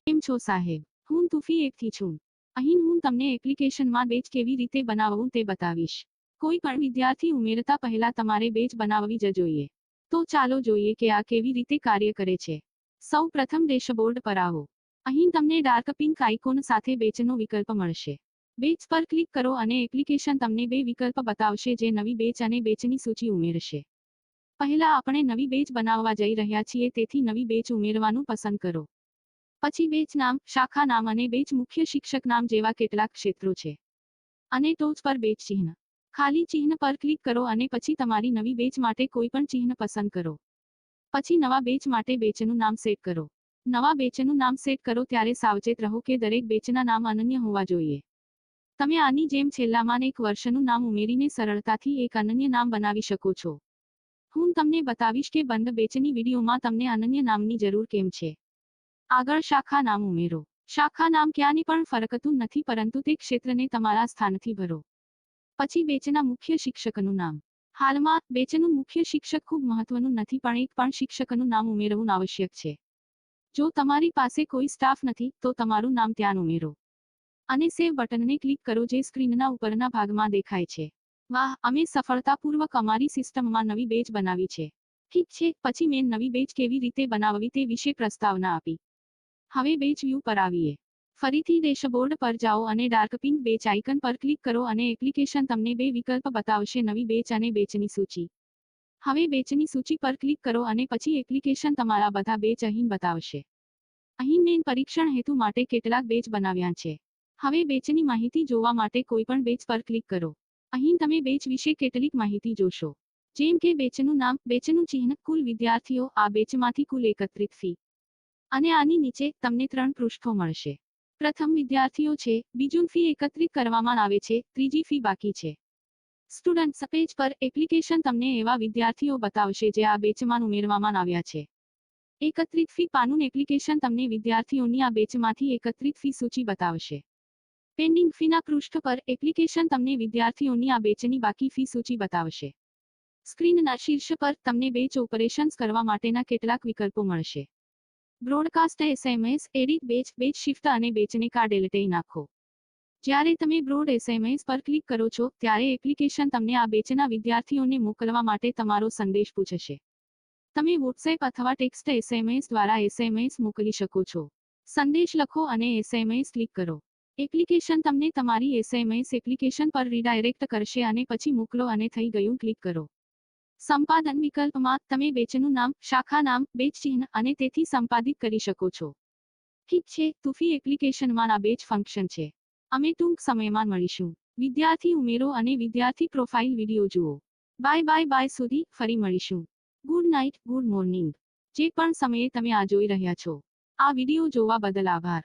કેમ છો સાહેબ? હું TuFee એપથી છું. અહીં હું તમને એપ્લિકેશનમાં બેચ કેવી રીતે બનાવવું તે બતાવીશ. કોઈ પણ વિદ્યાર્થી ઉમેરતા પહેલા તમારે બેચ બનાવવી જ જોઈએ. તો ચાલો જોઈએ કે આ કેવી રીતે કાર્ય કરે છે. સૌ પ્રથમ ડેશબોર્ડ પર આવો. અહીં તમને ડાર્ક પિંક આઇકોન સાથે બેચનો વિકલ્પ મળશે. બેચ પર ક્લિક કરો અને એપ્લિકેશન તમને બે વિકલ્પ બતાવશે જે નવી બેચ અને બેચની સૂચિ ઉમેરશે. પહેલા આપણે નવી બેચ બનાવવા જઈ રહ્યા છીએ તેથી નવી બેચ ઉમેરવાનું પસંદ કરો. પછી બેચ નામ, શાખા નામ અને બેચ મુખ્ય શિક્ષક નામ જેવા કેટલાક ક્ષેત્રો છે. અને ટોચ પર બેચ ચિહ્ન. ખાલી ચિહ્ન પર ક્લિક કરો અને પછી તમારી નવી બેચ માટે કોઈપણ ચિહ્ન પસંદ કરો. પછી નવા બેચ માટે બેચનું નામ સેટ કરો. નવા બેચનું નામ સેટ કરો ત્યારે સાવચેત રહો કે દરેક બેચના નામ અનન્ય હોવા જોઈએ. તમે આની જેમ છેલ્લામાં એક વર્ષનું નામ ઉમેરીને સરળતાથી એક અનન્ય નામ બનાવી શકો છો. હું તમને બતાવીશ કે બંધ બેચની વિડીયોમાં તમને અનન્ય નામની જરૂર કેમ છે. આગળ શાખા નામ ઉમેરો. શાખા નામ ક્યાંની પણ ફરકતું નથી પરંતુ તે ક્ષેત્રને તમારા સ્થાનથી ભરો. પછી બેચના મુખ્ય શિક્ષકનું નામ. હાલમાં બેચનું મુખ્ય શિક્ષક ખૂબ મહત્વનું નથી પણ એક પણ શિક્ષકનું નામ ઉમેરવું આવશ્યક છે. જો તમારી પાસે કોઈ સ્ટાફ નથી તો તમારું નામ ત્યાં ઉમેરો. અને સેવ બટનને ક્લિક કરો જે સ્ક્રીનના ઉપરના ભાગમાં દેખાય છે. વાહ, અમે સફળતાપૂર્વક અમારી સિસ્ટમમાં નવી બેચ બનાવી છે. ઠીક છે, પછી મેં નવી બેચ કેવી રીતે બનાવવી તે વિશે પ્રસ્તાવના આપી. હવે બેચ વ્યૂ પર આવીએ. ફરીથી ડેશબોર્ડ પર જાઓ અને ડાર્ક પિંક બેચ આઇકન પર ક્લિક કરો અને એપ્લિકેશન તમને બે વિકલ્પ બતાવશે નવી બેચ અને બેચની સૂચિ. હવે બેચની સૂચિ પર ક્લિક કરો અને પછી એપ્લિકેશન તમારા બધા બેચ અહીં બતાવશે. અહીં મેં પરીક્ષણ હેતુ માટે કેટલાક બેચ બનાવ્યા છે. હવે બેચની માહિતી જોવા માટે કોઈપણ બેચ પર ક્લિક કરો. અહીં તમે બેચ વિશે કેટલીક માહિતી જોશો. જેમ કે બેચનું નામ, બેચનું ચિહ્ન, કુલ વિદ્યાર્થીઓ, આ બેચમાંથી કુલ એકત્રિત ફી. અને આની નીચે તમને 3 પૃષ્ઠો મળશે. પ્રથમ વિદ્યાર્થીઓ છે, બીજું ફી એકત્રિત કરવામાં આવે છે, ત્રીજી ફી બાકી છે. સ્ટુડન્ટ્સ પેજ પર એપ્લિકેશન તમને એવા વિદ્યાર્થીઓ બતાવશે જે આ બેચમાં ઉમેરવામાં આવ્યા છે. એકત્રિત ફી પાનું એપ્લિકેશન તમને વિદ્યાર્થીઓની આ બેચમાંથી એકત્રિત ફી સૂચિ બતાવશે. પેન્ડિંગ ફીના પૃષ્ઠ પર એપ્લિકેશન તમને વિદ્યાર્થીઓની આ બેચની બાકી ફી સૂચિ બતાવશે. સ્ક્રીનના શીર્ષ પર તમને બેચ ઓપરેશન્સ કરવા માટેના કેટલાક વિકલ્પો મળશે. Broadcast SMS, edit batch, batch shift અને બેચને કા ડેલેટે નાખો. જ્યારે તમે બ્રોડ SMS પર ક્લિક કરો છો ત્યારે એપ્લિકેશન તમને આ બેચના વિદ્યાર્થીઓને મોકલવા માટે તમારો સંદેશ પૂછશે. તમે WhatsApp અથવા ટેક્સ્ટ SMS દ્વારા SMS મોકલી શકો છો. સંદેશ લખો અને SMS ક્લિક કરો. એપ્લિકેશન તમને તમારી SMS એપ્લિકેશન પર રીડાયરેક્ટ કરશે અને પછી મોકલો અને થઈ ગયું ક્લિક કરો. સંપાદન વિકલ્પમાં તમે બેચનું નામ, શાખા નામ, બેચ ચિહ્ન અને તેથી સંપાદિત કરી શકો છો. ઠીક છે, TuFee એપ્લિકેશનમાં આ બેચ ફંક્શન છે. અમે ટૂંક સમયમાં મળીશું. વિદ્યાર્થી ઉમેરો અને વિદ્યાર્થી પ્રોફાઇલ વિડિયો જુઓ. બાય સુધી ફરી મળીશું. Good night, good morning. જે પણ સમયે તમે આ જોઈ રહ્યા છો. આ વિડિયો જોવા બદલ આભાર.